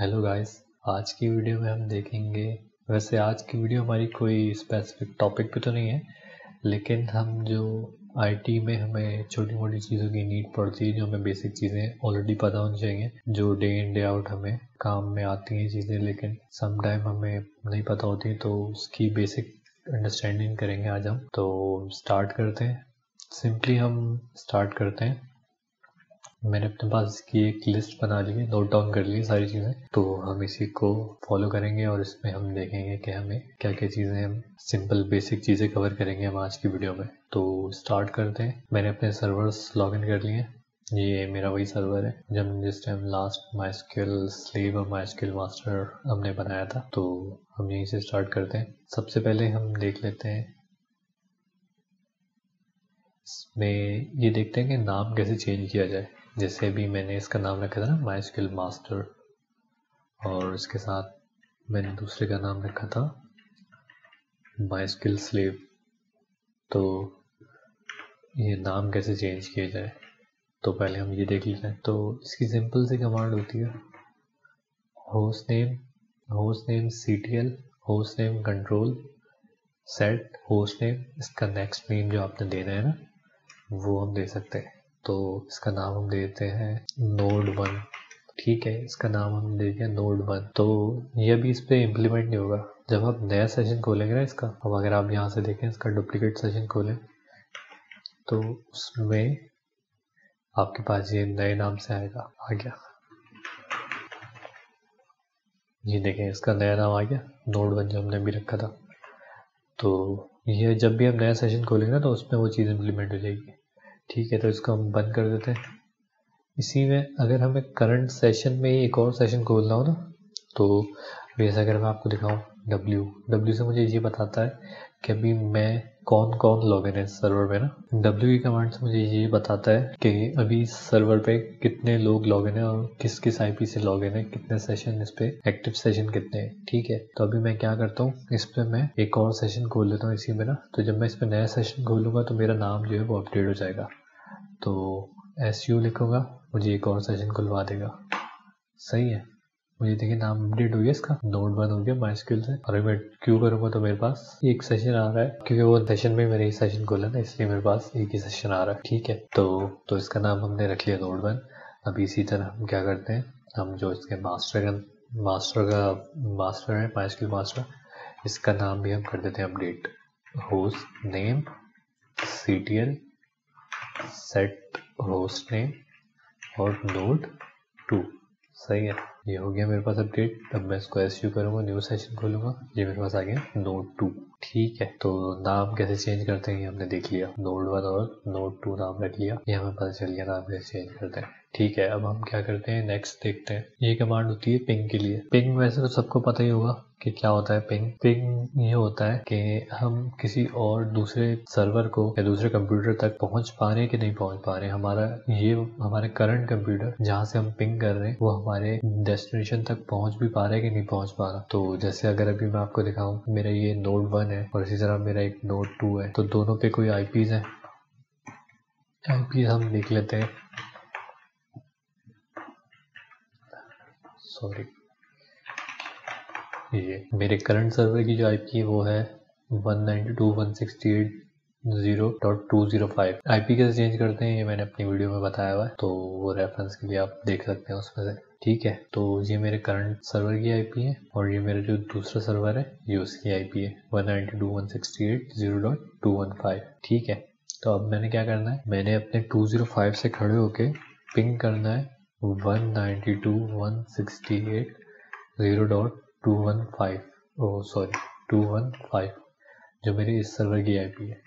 Hello guys. आज की video में हम देखेंगे, वैसे आज की वीडियो हमारी कोई स्पेसिफिक टॉपिक पे तो नहीं है, लेकिन हम जो आईटी में हमें छोटी मोटी चीज़ों की नीड पड़ती है, जो हमें बेसिक चीज़ें ऑलरेडी पता होनी चाहिए, जो डे इन डे आउट हमें काम में आती हैं चीज़ें, लेकिन सम टाइम हमें नहीं पता होती, तो उसकी बेसिक अंडरस्टैंडिंग करेंगे आज हम। तो स्टार्ट करते हैं। सिंपली हम स्टार्ट करते हैं। मैंने अपने पास इसकी एक लिस्ट बना ली है, नोट डाउन कर ली सारी चीज़ें, तो हम इसी को फॉलो करेंगे और इसमें हम देखेंगे कि हमें क्या क्या चीज़ें, हम सिंपल बेसिक चीज़ें कवर करेंगे हम आज की वीडियो में। तो स्टार्ट करते हैं। मैंने अपने सर्वर्स लॉगिन कर लिए हैं। ये मेरा वही सर्वर है जब जिस टाइम लास्ट माइस्क्यूएल स्लेव और माइस्क्यूएल मास्टर हमने बनाया था, तो हम यहीं से स्टार्ट करते हैं। सबसे पहले हम देख लेते हैं, इसमें ये देखते हैं कि नाम कैसे चेंज किया जाए। जैसे अभी मैंने इसका नाम रखा था ना माइस्क्यूएल मास्टर, और इसके साथ मैंने दूसरे का नाम रखा था माइस्क्यूएल स्लेव। तो ये नाम कैसे चेंज किया जाए, तो पहले हम ये देख लेते हैं। तो इसकी सिंपल सी कमांड होती है host name ctl host name control set host name. इसका नेक्स्ट नेम जो आपने देना है ना, वो हम दे सकते हैं। तो इसका नाम हम देते हैं node1। ठीक है, इसका नाम हम दे दिया node1। तो ये अभी इस पर इम्प्लीमेंट नहीं होगा। जब आप नया सेशन खोलेंगे ना इसका, अब अगर आप यहाँ से देखें इसका डुप्लीकेट सेशन खोलें, तो उसमें आपके पास ये नए नाम से आएगा। आ गया, ये देखें इसका नया नाम आ गया, node1 जो हमने अभी रखा था। तो ये जब भी हम नया सेशन खोलेंगे ना, तो उसमें वो चीज़ इम्प्लीमेंट हो जाएगी। ठीक है, तो इसको हम बंद कर देते हैं। इसी में अगर हमें करंट सेशन में एक और सेशन खोलना हो ना, तो वैसे अगर मैं आपको दिखाऊं, W से मुझे ये बताता है कि अभी मैं कौन कौन लॉगिन है सर्वर पे ना। W की कमांड से मुझे ये बताता है कि अभी सर्वर पे कितने लोग लॉगिन है और किस किस आईपी से लॉगिन है, कितने सेशन इस पे एक्टिव सेशन कितने हैं। ठीक है, तो अभी मैं क्या करता हूँ, इस पे मैं एक और सेशन खोल लेता हूँ इसी में ना। तो जब मैं इस पे नया सेशन खोलूंगा तो मेरा नाम जो है वो अपडेट हो जाएगा। तो SU लिखूंगा, मुझे एक और सेशन खुलवा देगा। सही है, मुझे देखिए नाम अपडेट हो गया, इसका node1 हो गया माइस्क्यूएल से। और मैं क्यू करूँगा तो मेरे पास एक सेशन आ रहा है, क्योंकि वो सेशन में मैंने एक सेशन खोला ना, इसलिए मेरे पास एक ही सेशन आ रहा है। ठीक है, तो इसका नाम हमने रख लिया node1। अब इसी तरह हम क्या करते हैं, हम जो इसके मास्टर है माइस्क्यूएल मास्टर, इसका नाम भी हम कर देते हैं update. Host name ctl set host name और node2। सही है, ये हो गया मेरे पास अपडेट। अब मैं इसको SU करूँगा, न्यू सेशन खोलूंगा, ये मेरे पास आ गया node2। ठीक है, तो नाम कैसे चेंज करते हैं ये हमने देख लिया, node1 और node2 नाम रख लिया, ये हमें पता चल गया नाम कैसे चेंज करते हैं। ठीक है, अब हम क्या करते हैं, नेक्स्ट देखते हैं। ये कमांड होती है पिंग के लिए। पिंग वैसे तो सबको पता ही होगा कि क्या होता है। पिंग ये होता है कि हम किसी और दूसरे सर्वर को या दूसरे कंप्यूटर तक पहुंच पा रहे हैं कि नहीं पहुंच पा रहे हैं। हमारे करंट कंप्यूटर जहां से हम पिंग कर रहे हैं, वो हमारे डेस्टिनेशन तक पहुंच भी पा रहा है कि नहीं पहुंच पा रहा। तो जैसे अगर अभी मैं आपको दिखाऊं, मेरा ये node1 है और इसी तरह मेरा एक node2 है, तो दोनों पे कोई आईपीज है। आईपीज हम लिख लेते हैं, सॉरी, ये मेरे करंट सर्वर की जो आईपी है वो है 192.168.0.205। आईपी कैसे चेंज करते हैं ये मैंने अपनी वीडियो में बताया हुआ है, तो वो रेफरेंस के लिए आप देख सकते हैं उसमें से। ठीक है, तो ये मेरे करंट सर्वर की आईपी है और ये मेरा जो दूसरा सर्वर है ये उसकी आईपी है 192.168.0.215। ठीक है, तो अब मैंने क्या करना है, मैंने अपने 205 से खड़े होके पिंग करना है 192.168.0.215 जो मेरी इस सर्वर की आईपी है।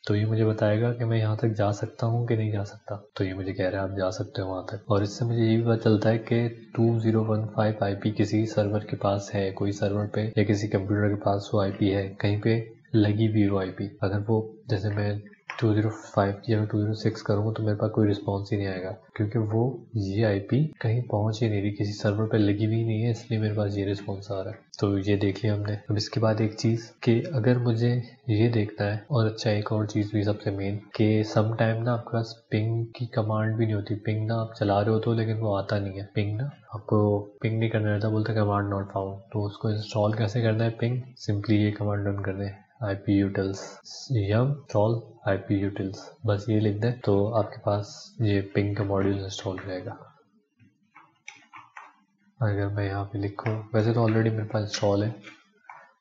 तो ये मुझे बताएगा कि मैं यहाँ तक जा सकता हूँ कि नहीं जा सकता। तो ये मुझे कह रहा है आप जा सकते हो वहाँ तक। और इससे मुझे ये भी पता चलता है कि 2015 आईपी किसी सर्वर के पास है, कोई सर्वर पे या किसी कंप्यूटर के पास वो आईपी है, कहीं पे लगी भी वो आईपी। अगर वो, जैसे मैं 205 की जगह 206 करूँगा तो मेरे पास कोई रिस्पॉन्स ही नहीं आएगा, क्योंकि वो ये आईपी कहीं पहुंच ही नहीं रही, किसी सर्वर पे लगी भी नहीं है, इसलिए मेरे पास ये रिस्पॉन्स आ रहा है। तो ये देख लिया हमने। अब इसके बाद एक चीज़ कि अगर मुझे ये देखना है, और अच्छा एक और चीज़ भी सबसे मेन, कि सम टाइम ना आपके पास पिंग की कमांड भी नहीं होती। पिंग ना आप चला रहे हो तो, लेकिन वो आता नहीं है पिंग ना, आपको पिंग नहीं करना रहता, बोलते कमांड नॉट फाउंड। तो उसको इंस्टॉल कैसे करना है पिंग, सिंपली ये कमांड रन कर दें, iputils yum install iputils, बस ये लिख दें तो आपके पास ये पिंग का मॉड्यूल इंस्टॉल हो जाएगा। अगर मैं यहाँ पे लिखूँ, वैसे तो ऑलरेडी मेरे पास इंस्टॉल है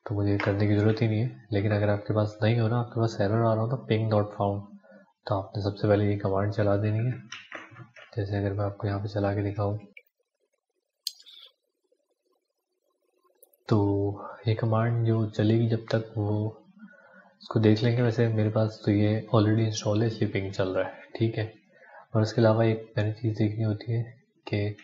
तो मुझे करने की ज़रूरत ही नहीं है, लेकिन अगर आपके पास नहीं हो ना, आपके पास एरर आ रहा हो ना पिंग नॉट फाउंड, तो आपने सबसे पहले ये कमांड चला देनी है। जैसे अगर मैं आपको यहाँ पे चला के दिखाऊँ तो ये कमांड जो चलेगी जब तक वो इसको देख लेंगे। वैसे मेरे पास तो ये ऑलरेडी इंस्टॉल है, इसलिए पिंग चल रहा है, ठीक है। और उसके अलावा एक मैंने चीज़ देखनी होती है कि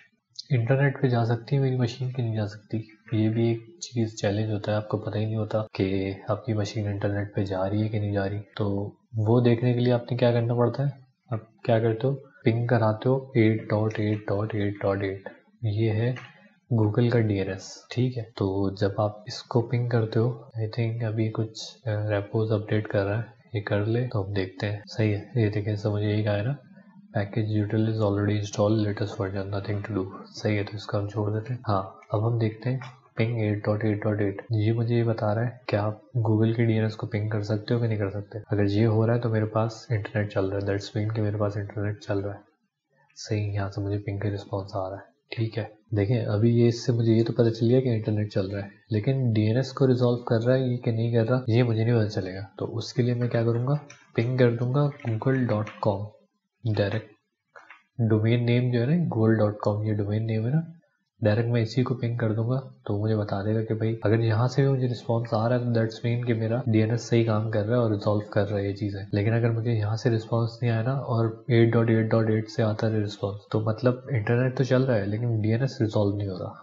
इंटरनेट पे जा सकती है मेरी मशीन कि नहीं जा सकती। ये भी एक चीज़ चैलेंज होता है, आपको पता ही नहीं होता कि आपकी मशीन इंटरनेट पे जा रही है कि नहीं जा रही। तो वो देखने के लिए आपने क्या करना पड़ता है, आप क्या करते हो, पिंग कराते हो 8.8.8.8, ये है गूगल का DNS, ठीक है। तो जब आप इसको पिंग करते हो, आई थिंक अभी कुछ रेपोज अपडेट कर रहा है, ये कर ले तो हम देखते हैं। सही है, ये देखें, सब मुझे यही कहा है ना, package util is already install, latest version, nothing to do. सही है, तो इसका हम छोड़ देते हैं। हाँ, अब हम देखते हैं पिंग 8.8.8, ये मुझे ये बता रहा है कि आप गूगल के DNS को पिंग कर सकते हो कि नहीं कर सकते। अगर ये हो रहा है तो मेरे पास इंटरनेट चल रहा है, दैट्स मीन कि मेरे पास इंटरनेट चल रहा है। सही, यहाँ से मुझे पिंग का रिस्पॉन्स आ रहा है, ठीक है। देखें, अभी ये इससे मुझे ये तो पता चल गया कि इंटरनेट चल रहा है, लेकिन DNS को रिजॉल्व कर रहा है ये कि नहीं कर रहा, ये मुझे नहीं पता चलेगा। तो उसके लिए मैं क्या करूँगा, पिंग कर दूंगा google.com, डायरेक्ट डोमेन नेम जो है ना google.com, ये डोमेन नेम है ना, डायरेक्ट मैं इसी को पिंग कर दूंगा तो मुझे बता देगा कि भाई अगर यहाँ से भी मुझे रिस्पॉन्स आ रहा है तो दैट्स मीन कि मेरा DNS सही काम कर रहा है और रिजॉल्व कर रहा है ये चीज़ें। लेकिन अगर मुझे यहाँ से रिस्पॉन्स नहीं आया ना और 8.8.8 से आता है रिस्पॉन्स, तो मतलब इंटरनेट तो चल रहा है लेकिन DNS रिजॉल्व नहीं हो रहा।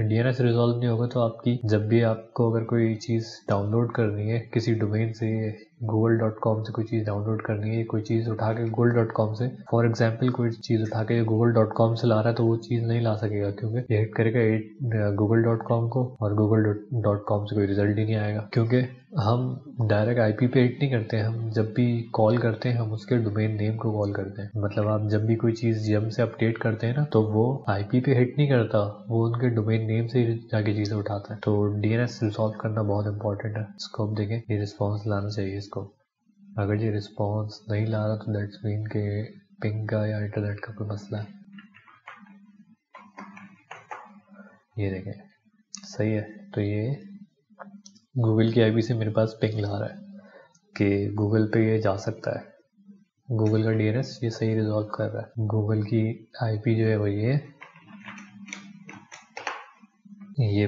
DNS रिजॉल्व नहीं होगा तो आपकी जब भी आपको अगर कोई चीज़ डाउनलोड करनी है किसी डोमेन से, google.com से कोई चीज़ डाउनलोड करनी है, कोई चीज़ उठा के google.com से, फॉर एग्जाम्पल कोई चीज़ उठा के google.com से ला रहा है तो वो चीज़ नहीं ला सकेगा, क्योंकि ये हिट करेगा google.com को और google.com से कोई रिजल्ट ही नहीं आएगा, क्योंकि हम डायरेक्ट IP पे हिट नहीं करते हैं। हम जब भी कॉल करते हैं हम उसके डोमेन नेम को कॉल करते हैं। मतलब आप जब भी कोई चीज़ यम से अपडेट करते हैं ना तो वो IP पे हिट नहीं करता, वो उनके डोमेन नेम से ही जाके चीज़ें उठाता है। तो DNS रिजॉल्व करना बहुत इंपॉर्टेंट है। इसको अब देखें, ये रिस्पॉन्स लाना चाहिए इसको। अगर ये रिस्पॉन्स नहीं ला रहा तो दैट्स मीन के पिंग का या इंटरनेट का कोई मसला है। ये देखें, सही है। तो ये गूगल की IP से मेरे पास पिंग ला रहा है कि गूगल पे ये जा सकता है। गूगल का DNS ये सही रिजॉल्व कर रहा है। गूगल की IP जो है वो ये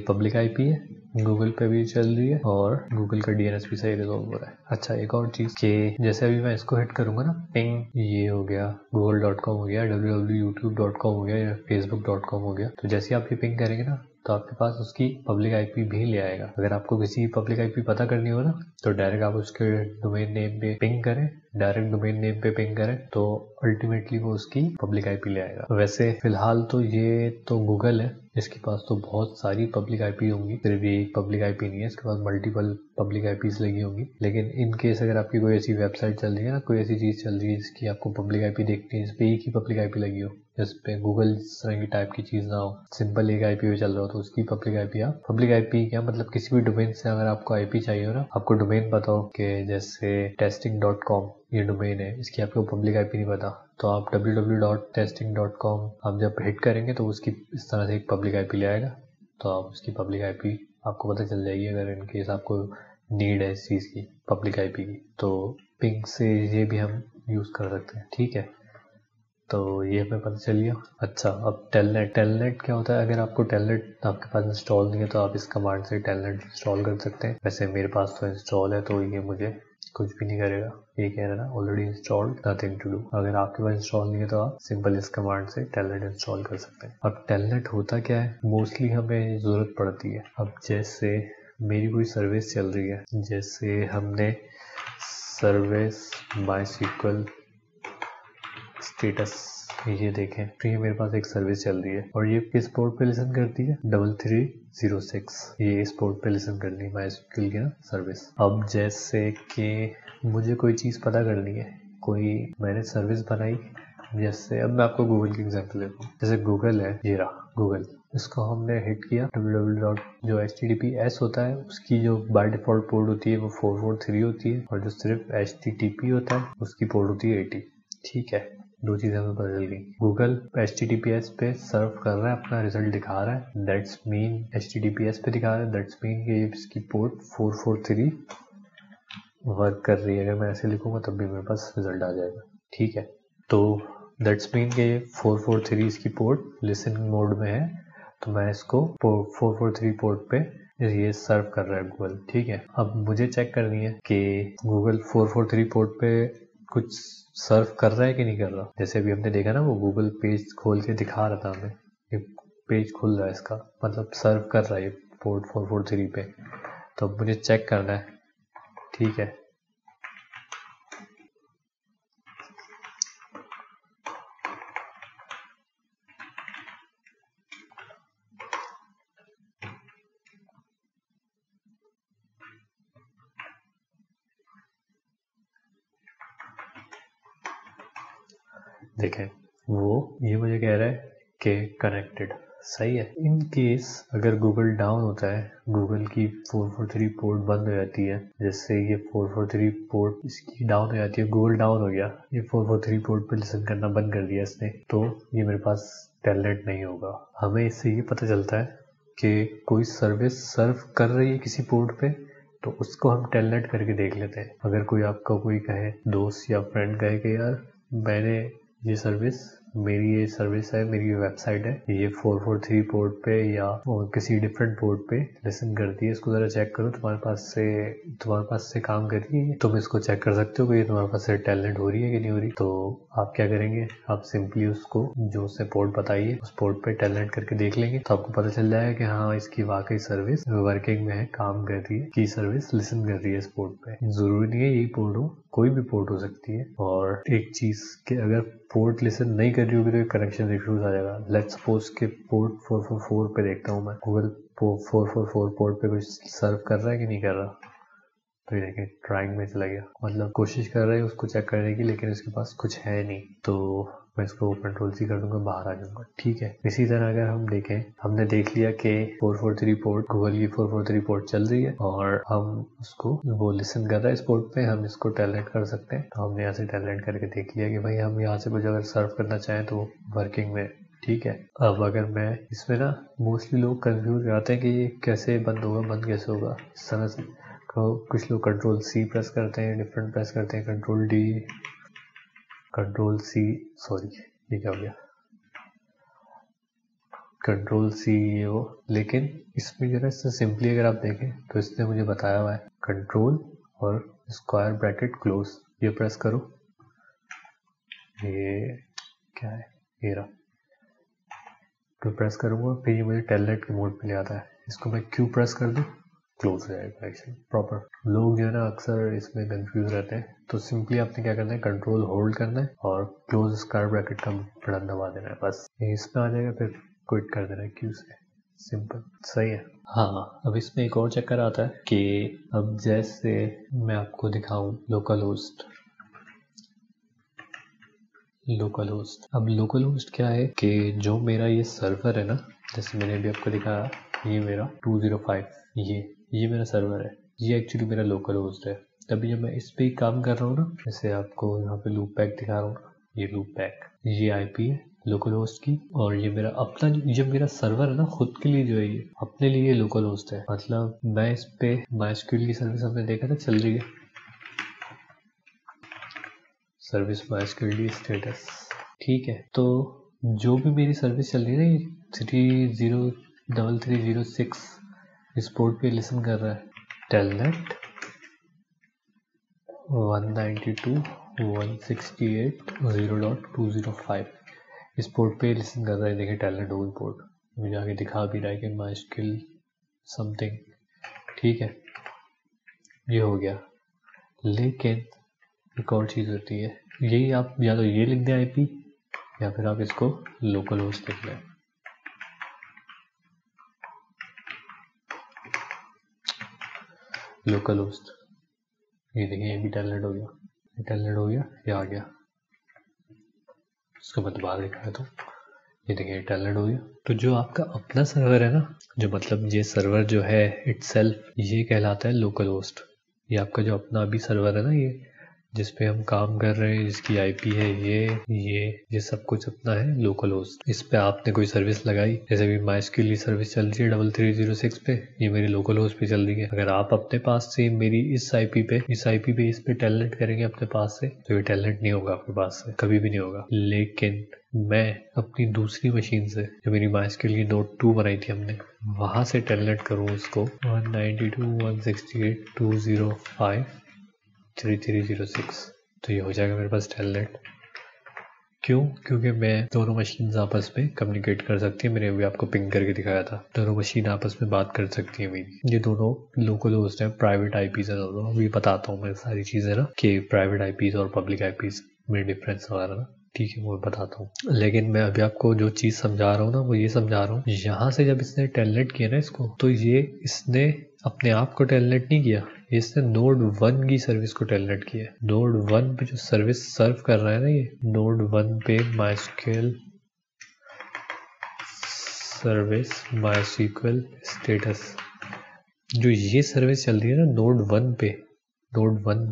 पब्लिक IP है, गूगल पे भी चल रही है और गूगल का DNS भी सही रिजॉल्व हो रहा है। अच्छा, एक और चीज़ कि जैसे अभी मैं इसको हिट करूँगा ना, पिंग ये हो गया, google.com हो गया, www.youtube.com हो गया या facebook.com हो गया, तो जैसे आप ये पिंग करेंगे ना तो आपके पास उसकी पब्लिक IP भी ले आएगा। अगर आपको किसी पब्लिक IP पता करनी हो ना तो डायरेक्ट आप उसके डोमेन नेम पे पिंग करें, डायरेक्ट डोमेन नेम पे पिंग करें तो अल्टीमेटली वो उसकी पब्लिक IP ले आएगा। वैसे फिलहाल तो ये तो गूगल है, इसके पास तो बहुत सारी पब्लिक IP होंगी, फिर भी एक पब्लिक IP नहीं है, इसके पास मल्टीपल पब्लिक IPs लगी होंगी। लेकिन इन केस अगर आपकी कोई ऐसी वेबसाइट चल रही है ना, कोई ऐसी चीज़ चल रही है जिसकी आपको पब्लिक IP देखनी है, जिस पे एक ही पब्लिक IP लगी हो, जिस पे गूगल इस तरह की टाइप की चीज़ ना हो, सिंपल एक IP पे चल रहा हो, तो उसकी पब्लिक IP आप पब्लिक IP क्या मतलब किसी भी डोमेन से अगर आपको IP चाहिए हो ना, आपको डोमेन पता हो कि जैसे testing.com ये डोमेन है, इसकी आपको पब्लिक IP नहीं पता, तो आप www.testing.com आप जब हिट करेंगे तो उसकी इस तरह से एक पब्लिक IP ले आएगा, तो आप उसकी पब्लिक IP आपको पता चल जाएगी अगर इन केस आपको नीड है इस चीज़ की पब्लिक IP की। तो पिंग से ये भी हम यूज़ कर सकते हैं, ठीक है। तो ये हमें पता चल गया। अच्छा, अब टेलनेट क्या होता है, अगर आपको टेलनेट आपके पास इंस्टॉल नहीं है तो आप इस कमांड से टेलनेट इंस्टॉल कर सकते हैं। वैसे मेरे पास तो इंस्टॉल है तो ये मुझे कुछ भी नहीं करेगा, ये कह रहा है ना already installed, nothing to do. अगर आपके पास इंस्टॉल नहीं है तो आप सिंपल इस कमांड से टेलनेट इंस्टॉल कर सकते हैं। अब टेलनेट होता क्या है, मोस्टली हमें ज़रूरत पड़ती है। अब जैसे मेरी कोई सर्विस चल रही है, जैसे हमने सर्विस माईएसक्यूएल स्टेटस, ये देखें तो ये मेरे पास एक सर्विस चल रही है और ये किस पोर्ट पे लिसन करती है, 3306, ये इस पोर्ट पे लिसन करनी है माईएसक्यूएल की ना सर्विस। अब जैसे कि मुझे कोई चीज़ पता करनी है, कोई मैंने सर्विस बनाई, जैसे अब मैं आपको गूगल की एग्जांपल देता हूँ। जैसे गूगल है, ये रहा गूगल, इसको हमने हिट किया www. जो HTTPS होता है उसकी जो बाय डिफॉल्ट पोर्ट होती है वो 443 होती है और जो सिर्फ HTTP होता है उसकी पोर्ट होती है 80। ठीक है, दो चीज़ें हमें बदल गई। गूगल HTTPS पे सर्व कर रहा है, अपना रिजल्ट दिखा रहा है, दैट्स मीन HTTPS पे दिखा रहा है, दैट्स मीन कि इसकी पोर्ट 443 वर्क कर रही है। अगर मैं ऐसे लिखूंगा तब भी मेरे पास रिजल्ट आ जाएगा। ठीक है, तो दैट्स मीन कि 443 इसकी पोर्ट लिसनिंग मोड में है, तो मैं इसको 443 पोर्ट पे ये सर्व कर रहा है गूगल। ठीक है, अब मुझे चेक करनी है कि गूगल 443 पोर्ट पे कुछ सर्व कर रहा है कि नहीं कर रहा। जैसे अभी हमने देखा ना, वो गूगल पेज खोल के दिखा रहा था हमें, ये पेज खुल रहा है, इसका मतलब सर्व कर रहा है पोर्ट 443 पे। तो अब मुझे चेक करना है। ठीक है, देखें वो ये मुझे कह रहा है कि कनेक्टेड, सही है। इन केस अगर गूगल डाउन होता है, गूगल की 443 पोर्ट बंद हो जाती है, जैसे ये 443 पोर्ट इसकी डाउन हो जाती है, गूगल डाउन हो गया, ये 443 पोर्ट पे लिसन करना बंद कर दिया इसने, तो ये मेरे पास टेलनेट नहीं होगा। हमें इससे ये पता चलता है कि कोई सर्विस सर्व कर रही है किसी पोर्ट पे, तो उसको हम टेलनेट करके देख लेते हैं। अगर कोई आपका कोई कहे, दोस्त या फ्रेंड कहे कि यार मैंने ये सर्विस, मेरी ये सर्विस है, मेरी ये वेबसाइट है, ये 443 पोर्ट पे या किसी डिफरेंट पोर्ट पे लिसन करती है, इसको ज़रा चेक करो, तुम्हारे पास से काम कर रही है, तुम इसको चेक कर सकते हो कि ये तुम्हारे पास से टेलनेट हो रही है कि नहीं हो रही। तो आप क्या करेंगे, आप सिंपली उसको जो उसने पोर्ट बताई है उस पोर्ट पे टेलनेट करके देख लेंगे, तो आपको पता चल जाएगा कि हाँ इसकी वाकई सर्विस वर्किंग में है, काम कर रही है, की सर्विस लिसन कर रही है इस पोर्ट पे। जरूरी नहीं है यही पोर्ट हो, कोई भी पोर्ट हो सकती है। और एक चीज़ कि अगर पोर्ट लिसन नहीं कर रही होगी तो कनेक्शन रिफ्यूज आ जाएगा। लेट्स सपोज के पोर्ट 444 पे देखता हूँ मैं, गूगल 444 पोर्ट पे कुछ सर्व कर रहा है कि नहीं कर रहा। तो ये देखिए ट्राइंग में चला गया, मतलब कोशिश कर रहे हैं उसको चेक करने की, लेकिन उसके पास कुछ है नहीं। तो मैं इसको कंट्रोल-C कर दूंगा, बाहर आ जाऊंगा। ठीक है, इसी तरह अगर हम देखें, हमने देख लिया कि 443 पोर्ट, गूगल की 443 पोर्ट चल रही है और हम उसको वो लिसन कर रहा है इस पोर्ट पे, हम इसको टेलनेट कर सकते हैं। तो हमने यहाँ से टेलनेट करके देख लिया कि भाई हम यहाँ से कुछ अगर सर्व करना चाहें तो वर्किंग में। ठीक है, अब अगर मैं इसमें ना, मोस्टली लोग कंफ्यूज रहते हैं कि ये कैसे बंद होगा, बंद कैसे होगा। इस तरह से कुछ लोग कंट्रोल-C प्रेस करते हैं, डिफरेंट प्रेस करते हैं, कंट्रोल-D, कंट्रोल-C, सॉरी ये क्या हो गया, कंट्रोल-C ये वो। लेकिन इसमें जो है इससे सिंपली अगर आप देखें तो इसने मुझे बताया हुआ है कंट्रोल और स्क्वायर ब्रैकेट क्लोज, ये प्रेस करो, ये क्या है, ये रहा, तो प्रेस करूँगा फिर ये मुझे टेलनेट के मोड पे ले आता है। इसको मैं क्यू प्रेस कर दूँ, क्लोज हो जाएगा एक्चुअली प्रॉपर। लोग जो है ना अक्सर इसमें कंफ्यूज रहते हैं, तो सिंपली आपने क्या करना है, कंट्रोल होल्ड करना है और क्लोज स्क्वायर ब्रैकेट का बटन दबा देना है, बस इसमें आ जाएगा, फिर क्विट कर देना है क्यू से, सिंपल, सही है। हाँ, अब इसमें एक और चक्कर आता है कि अब जैसे मैं आपको दिखाऊं लोकल होस्ट, अब लोकल होस्ट क्या है कि जो मेरा ये सर्वर है ना, जैसे मैंने अभी आपको दिखाया, ये मेरा 205, ये मेरा सर्वर है, ये एक्चुअली मेरा लोकल होस्ट है। तभी जब मैं इस पे ही काम कर रहा हूँ ना, जैसे आपको यहाँ पे लूप बैक दिखा रहा हूँ, ये लूप बैक, ये आईपी है लोकल होस्ट की, और ये मेरा अपना जो मेरा सर्वर है ना, खुद के लिए जो है ये अपने लिए लोकल होस्ट है। मतलब मैं इस पे माईएसक्यूएल की सर्विस हमने देखा था चल रही है, सर्विस माईएसक्यूएल स्टेटस। ठीक है, तो जो भी मेरी सर्विस चल रही है ना, ये 303306 इस पोर्ट पे लिसन कर रहा है, टेलनेट 192.168.0.205 इस पोर्ट पे लिसन कर रहा है। देखिए टेलनेट हो गई पोर्ट, मुझे आगे दिखा भी रहा है कि माईएसक्यूएल समथिंग। ठीक है, ये हो गया, लेकिन एक और चीज़ होती है, यही आप या तो ये लिख दें IP, या फिर आप इसको लोकल होस्ट लिख लें। लोकल होस्ट, ये देखिए ये भी टेलनेट हो गया, टेलनेट हो गया, ये आ गया। इसको मैं दोबारा दिखाया तो ये देखिए टेलनेट हो गया। तो जो आपका अपना सर्वर है ना, जो मतलब ये सर्वर जो है इटसेल्फ, ये कहलाता है लोकल होस्ट। ये आपका जो अपना अभी सर्वर है ना, ये जिस पे हम काम कर रहे हैं, जिसकी IP है ये सब कुछ अपना है लोकल होस्ट। इस पे आपने कोई सर्विस लगाई, जैसे अभी MySQL की सर्विस चल रही है 3306 पे, ये मेरी लोकल होस्ट पे चल रही है। अगर आप अपने पास से मेरी इस IP पे इस पे टेलनेट करेंगे अपने पास से, तो ये टेलनेट नहीं होगा आपके पास से, कभी भी नहीं होगा। लेकिन मैं अपनी दूसरी मशीन से, जो मेरी MySQL की नोड 2 बनाई थी हमने, वहां से टेलनेट करूँ उसको 192.168.205.3306, तो ये हो जाएगा मेरे पास टेलनेट। क्यों? क्योंकि मैं दोनों मशीन आपस में कम्युनिकेट कर सकती है। मैंने अभी आपको पिंग करके दिखाया था, दोनों मशीन आपस में बात कर सकती है मेरी। ये दोनों लोकल होस्ट है, प्राइवेट IPs है दोनों। अभी बताता हूँ मैं सारी चीज़ें ना, कि प्राइवेट IPs और पब्लिक IPs में डिफरेंस वगैरह ना, ठीक है वो बताता हूँ। लेकिन मैं अभी आपको जो चीज़ समझा रहा हूँ ना, वो ये समझा रहा हूँ, यहाँ से जब इसने टेलनेट किया ना इसको, तो ये इसने अपने आप को टेलनेट नहीं किया, इसने नोड 1 की सर्विस को टेलनेट किया। नोड 1 पे जो सर्विस सर्व कर रहा है ना, ये नोड 1 पे MySQL सर्विस MySQL स्टेटस, जो ये सर्विस चल रही है ना नोड 1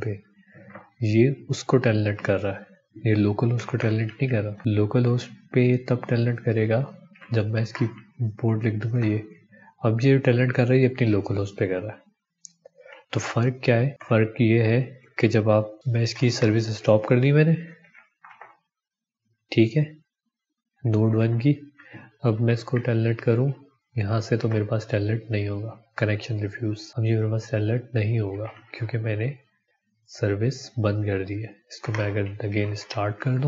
पे, ये उसको टेलनेट कर रहा है। ये लोकल होस्ट को टेलनेट नहीं कर रहा। लोकल होस्ट पे तब टेलनेट करेगा जब मैं इसकी पोर्ट लिख दूंगा ये। अब ये टेलनेट कर रहा है, ये अपनी लोकल होस्ट पे कर रहा है। तो फ़र्क क्या है? फ़र्क ये है कि जब मैं इसकी सर्विस स्टॉप कर दी मैंने, ठीक है, नोड 1 की, अब मैं इसको टेलनेट करूं यहाँ से, तो मेरे पास टेलनेट नहीं होगा, कनेक्शन रिफ्यूज। अब ये मेरे पास टेलनेट नहीं होगा क्योंकि मैंने सर्विस बंद कर दी है। इसको मैं अगर अगेन स्टार्ट कर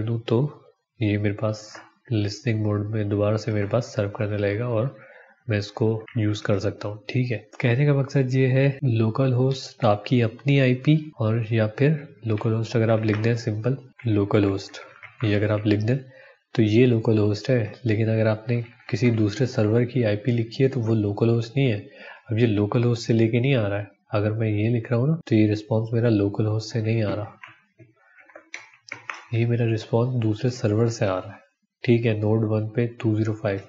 दूं, तो ये मेरे पास लिसनिंग मोड में दोबारा से मेरे पास सर्व करने लगेगा और मैं इसको यूज़ कर सकता हूँ। ठीक है, कहने का मकसद ये है, लोकल होस्ट आपकी अपनी IP, और या फिर लोकल होस्ट अगर आप लिख दें सिंपल लोकल होस्ट, ये अगर आप लिख दें तो ये लोकल होस्ट है। लेकिन अगर आपने किसी दूसरे सर्वर की IP लिखी है तो वो लोकल होस्ट नहीं है। अब ये लोकल होस्ट से लेके नहीं आ रहा है। अगर मैं ये लिख रहा हूँ ना, तो ये रिस्पॉन्स मेरा लोकल होस्ट से नहीं आ रहा, ये मेरा रिस्पॉन्स दूसरे सर्वर से आ रहा है। ठीक है, नोड 1 पे 205,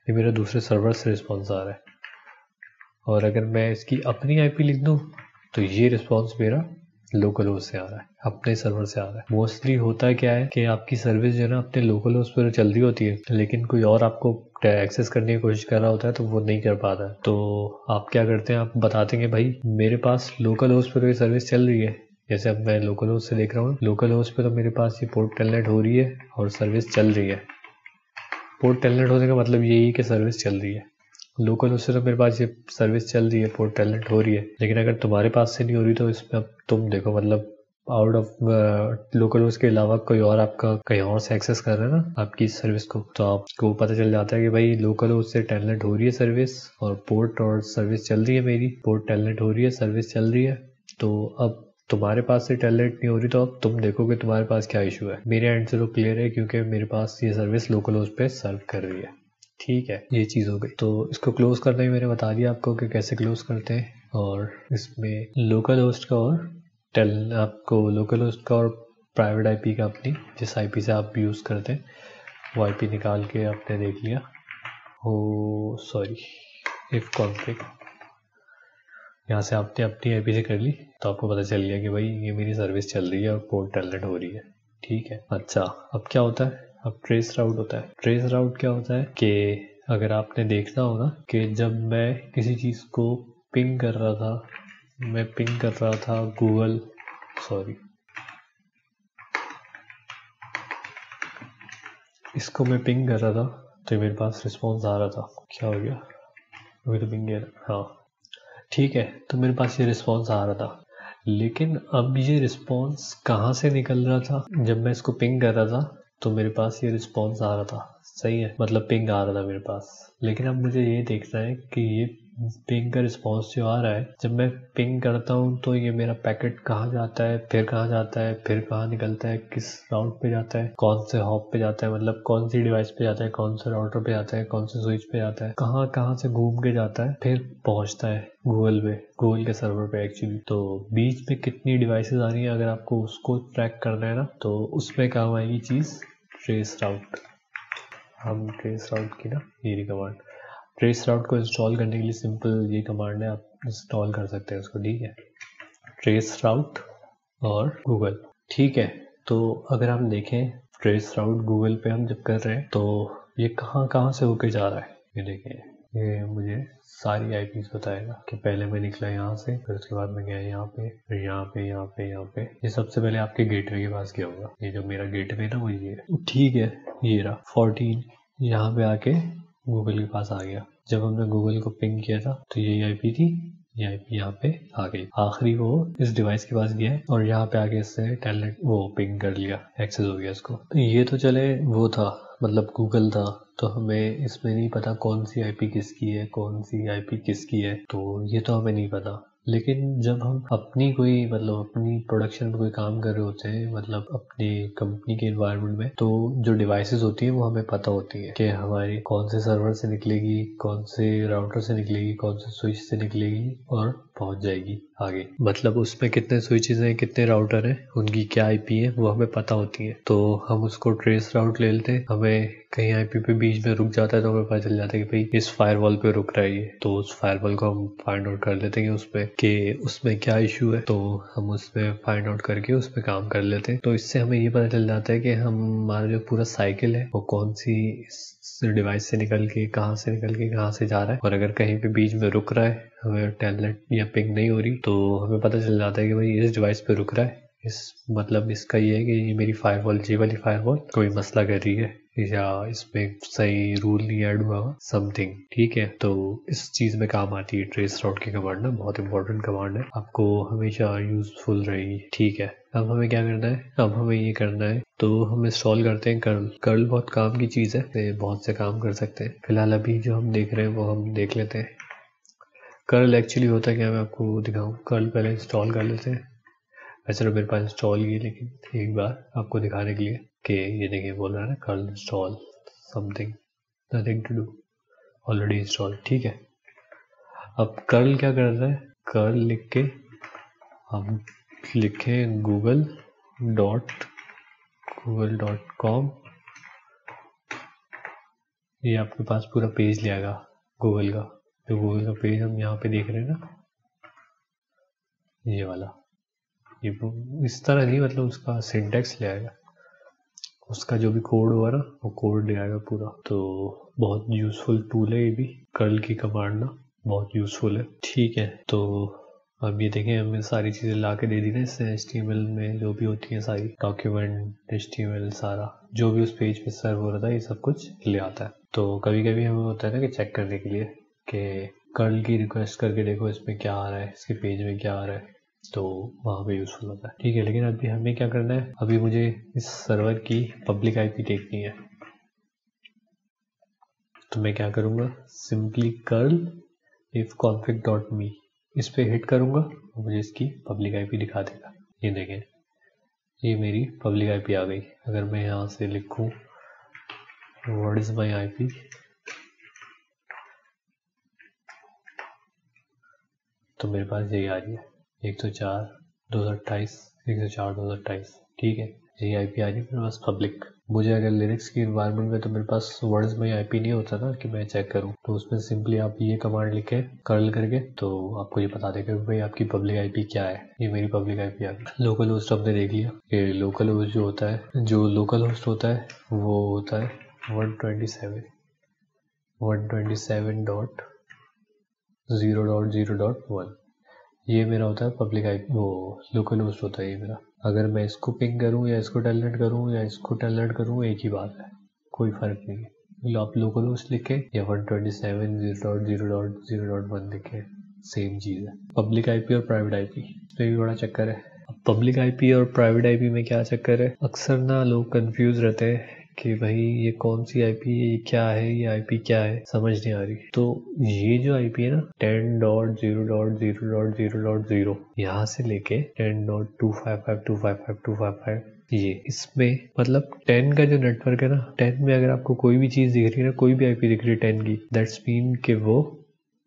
ये मेरा दूसरे सर्वर से रिस्पॉन्स आ रहा है। और अगर मैं इसकी अपनी IP लिख दूँ तो ये रिस्पॉन्स मेरा लोकल होस्ट से आ रहा है, अपने सर्वर से आ रहा है। मोस्टली होता क्या है कि आपकी सर्विस जो है ना अपने लोकल होस्ट पर चल रही होती है, लेकिन कोई और आपको एक्सेस करने की कोशिश कर रहा होता है तो वो नहीं कर पाता है। तो आप क्या करते हैं, आप बताते हैं भाई मेरे पास लोकल होस्ट पर कोई सर्विस चल रही है। जैसे अब मैं लोकल होस्ट से देख रहा हूँ, लोकल होस्ट पे तो मेरे पास ये पोर्ट टेलनेट हो रही है और सर्विस चल रही है। पोर्ट टेलनेट होने का मतलब यही है कि सर्विस चल रही है। लोकल होस्ट से तो मेरे पास ये सर्विस चल रही है, पोर्ट टेलनेट हो रही है। लेकिन अगर तुम्हारे पास से नहीं हो रही तो इसमें अब तुम देखो, मतलब आउट ऑफ लोकल होस्ट के अलावा कोई और आपका कहीं और से एक्सेस कर रहा है ना आपकी सर्विस को, तो आपको पता चल जाता है कि भाई लोकल होस्ट से टेलनेट हो रही है सर्विस, और पोर्ट और सर्विस चल रही है मेरी, पोर्ट टेलनेट हो रही है, सर्विस चल रही है। तो अब तुम्हारे पास से टेलनेट नहीं हो रही, तो अब तुम देखो कि तुम्हारे पास क्या इशू है। मेरे एंड से तो क्लियर है क्योंकि मेरे पास ये सर्विस लोकल होस्ट पे सर्व कर रही है। ठीक है, ये चीज़ हो गई। तो इसको क्लोज करना ही मैंने बता दिया आपको कि कैसे क्लोज करते हैं। और इसमें लोकल होस्ट का और आपको लोकल होस्ट का और प्राइवेट IP का अपनी जिस IP से आप यूज़ करते हैं वो IP निकाल के आपने देख लिया। इफ़ कॉन्फिग यहाँ से आपने अपनी IP से कर ली, तो आपको पता चल गया कि भाई ये मेरी सर्विस चल रही है और पोर्ट टेलनेट हो रही है। ठीक है, अच्छा अब क्या होता है, अब ट्रेस राउट होता है। ट्रेस राउट क्या होता है कि अगर आपने देखना हो ना कि जब मैं किसी चीज़ को पिंग कर रहा था, मैं पिंग कर रहा था गूगल, इसको मैं पिंग कर रहा था तो मेरे पास रिस्पॉन्स आ रहा था। क्या हो गया, अभी तो पिंग गया, हाँ ठीक है, तो मेरे पास ये रिस्पॉन्स आ रहा था। लेकिन अब ये रिस्पॉन्स कहाँ से निकल रहा था, जब मैं इसको पिंग कर रहा था तो मेरे पास ये रिस्पॉन्स आ रहा था, सही है, मतलब पिंग आ रहा था मेरे पास। लेकिन अब मुझे ये देखना है कि ये पिंग का रिस्पॉन्स जो आ रहा है, जब मैं पिंग करता हूँ तो ये मेरा पैकेट कहाँ जाता है, फिर कहाँ जाता है, फिर कहाँ निकलता है, किस राउट पे जाता है, कौन से हॉप पे जाता है, मतलब कौन सी डिवाइस पे जाता है, कौन से राउटर पे जाता है, कौन से स्विच पे जाता है, कहाँ कहाँ से घूम के जाता है, फिर पहुँचता है गूगल पे, गूगल के सर्वर पे एक्चुअली। तो बीच में कितनी डिवाइसेस आ रही हैं, अगर आपको उसको ट्रैक करना है ना, तो उसमें काम आएगी चीज़ ट्रेस राउट। हम ट्रेस राउट की ना ये कमांड, ट्रेस राउट को इंस्टॉल करने के लिए सिंपल ये कमांड है, आप इंस्टॉल कर सकते हैं उसको, ठीक है। ट्रेस राउट और गूगल, ठीक है। तो अगर हम देखें ट्रेस राउट गूगल पे हम जब कर रहे हैं तो ये कहाँ कहाँ से होके जा रहा है, ये देखें, ये मुझे सारी आईपीज बताएगा कि पहले मैं निकला यहाँ से, फिर उसके बाद मैं गया यहाँ पे, फिर यहाँ पे, यहाँ पे, यहाँ पे। ये सबसे पहले आपके गेटवे के पास गया होगा, ये जो मेरा गेटवे है ना वो ये है, ठीक है। ये रहा 14, यहाँ पे आके गूगल के पास आ गया। जब हमने गूगल को पिंग किया था तो यही आईपी थी, ये आईपी यहाँ पे आ गई। आखिरी वो इस डिवाइस के पास गया है और यहाँ पे आके इससे टेलनेट वो पिंग कर लिया, एक्सेस हो गया इसको। ये तो चले वो था, मतलब गूगल था, तो हमें इसमें नहीं पता कौन सी आईपी किसकी है, कौन सी आईपी किसकी है, तो ये तो हमें नहीं पता। लेकिन जब हम अपनी कोई मतलब अपनी प्रोडक्शन में कोई काम कर रहे होते हैं, मतलब अपनी कंपनी के एनवायरनमेंट में, तो जो डिवाइसेस होती हैं वो हमें पता होती है कि हमारी कौन से सर्वर से निकलेगी, कौन से राउटर से निकलेगी, कौन से स्विच से निकलेगी और पहुंच जाएगी आगे। मतलब उसमें कितने स्विचेस हैं, कितने राउटर हैं, उनकी क्या आईपी है वो हमें पता होती है। तो हम उसको ट्रेस राउट ले लेते हैं, हमें कहीं आईपी पे बीच में रुक जाता है तो हमें पता चल जाता है कि भाई इस फायरवॉल पे रुक रहा है ये, तो उस फायरवॉल को हम फाइंड आउट कर लेते हैं कि उसमें क्या इशू है, तो हम उसमें फाइंड आउट करके उस पर काम कर लेते हैं। तो इससे हमें ये पता चल जाता है कि हमारा जो पूरा साइकिल है वो कौन सी डिवाइस से निकल के कहाँ से निकल के कहाँ से जा रहा है, और अगर कहीं पे बीच में रुक रहा है, हमें टेलनेट या पिंग नहीं हो रही, तो हमें पता चल जाता है कि भाई इस डिवाइस पे रुक रहा है, इस मतलब इसका ये है कि ये मेरी फायरवॉल, ये वाली फायरवॉल कोई मसला कर रही है या इसमें सही रूल नहीं ऐड हुआ समथिंग, ठीक है। तो इस चीज़ में काम आती है ट्रेस राउट की कमांड ना, बहुत इंपॉर्टेंट कमांड है, आपको हमेशा यूजफुल रहेगी, ठीक है। अब हमें क्या करना है, अब हमें ये करना है, तो हम इंस्टॉल करते हैं कर्ल। कर्ल बहुत काम की चीज़ है, बहुत से काम कर सकते हैं। फिलहाल अभी जो हम देख रहे हैं वो हम देख लेते हैं। कर्ल एक्चुअली होता है क्या, मैं आपको दिखाऊं। कर्ल पहले इंस्टॉल कर लेते हैं। वैसे तो मेरे पास इंस्टॉल ही है, लेकिन एक बार आपको दिखाने के लिए कि ये देखिए बोल रहा है ना curl install something, nothing to do, already install, ठीक है। अब कर्ल क्या कर रहा है, कर्ल लिख के हम लिखें google.com, ये आपके पास पूरा पेज ले आएगा गूगल का। तो गूगल का पेज हम यहाँ पे देख रहे हैं ना, ये वाला, ये इस तरह नहीं, मतलब उसका सिंटेक्स ले आएगा, उसका जो भी कोड होगा ना वो कोड ले आएगा पूरा। तो बहुत यूज़फुल टूल है ये भी, कर्ल की कमांड ना बहुत यूज़फुल है, ठीक है। तो अब ये देखें हमें सारी चीज़ें ला के दे दी ना इससे, HTML में जो भी होती हैं सारी डॉक्यूमेंट, HTML सारा जो भी उस पेज पे सर्व हो रहा था ये सब कुछ ले आता है। तो कभी कभी हमें होता है ना कि चेक करने के लिए कि कर्ल की रिक्वेस्ट करके देखो इसमें क्या आ रहा है, इसके पेज में क्या आ रहा है, तो वहाँ पे यूज़फुल होता है, ठीक है। लेकिन अभी हमें क्या करना है, अभी मुझे इस सर्वर की पब्लिक आईपी देखनी है। तो मैं क्या करूँगा, सिंपली कर्ल ifconfig.me इस पे हिट करूँगा और मुझे इसकी पब्लिक आईपी दिखा देगा। ये देखें, ये मेरी पब्लिक आईपी आ गई। अगर मैं यहाँ से लिखूँ व्हाट इज़ माई आईपी, तो मेरे पास यही आ रही है 104.228, ठीक है। यही आईपी आ रही है मेरे पास पब्लिक। मुझे अगर लिनक्स की इन्वायरमेंट में तो मेरे पास वर्ड्स में आईपी नहीं होता ना कि मैं चेक करूं, तो उसमें सिंपली आप ये कमांड लिखें कर्ल करके, तो आपको ये बता देगा कि भाई आपकी पब्लिक आईपी क्या है। ये मेरी पब्लिक आईपी आ गई। लोकल होस्ट हमने देख लिया कि लोकल होस्ट जो होता है, जो लोकल होस्ट होता है वो होता है 127.0.0.1, ये मेरा होता है पब्लिक आईपी, वो लोकल होस्ट होता है ये मेरा। अगर मैं इसको पिंग करूँ या इसको टेलनेट करूँ या इसको टेलनेट करूँ एक ही बात है, कोई फ़र्क नहीं है। आप लोकल होस्ट लिखें या 127.0.0.1 लिखें, सेम चीज़ है। पब्लिक आईपी और प्राइवेट आईपी, इसमें भी बड़ा चक्कर है। अब पब्लिक आईपी और प्राइवेट आईपी में क्या चक्कर है, अक्सर ना लोग कंफ्यूज रहते हैं कि भाई ये कौन सी आईपी है, ये क्या है, ये आईपी क्या है, समझ नहीं आ रही। तो ये जो आईपी है ना 10.0.0.0.0 यहाँ से लेके 10.255.255.255 ये इसमें मतलब 10 का जो नेटवर्क है ना, 10 में अगर आपको कोई भी चीज दिख रही है ना, कोई भी आईपी दिख रही है 10 की, दैट्स मीन कि वो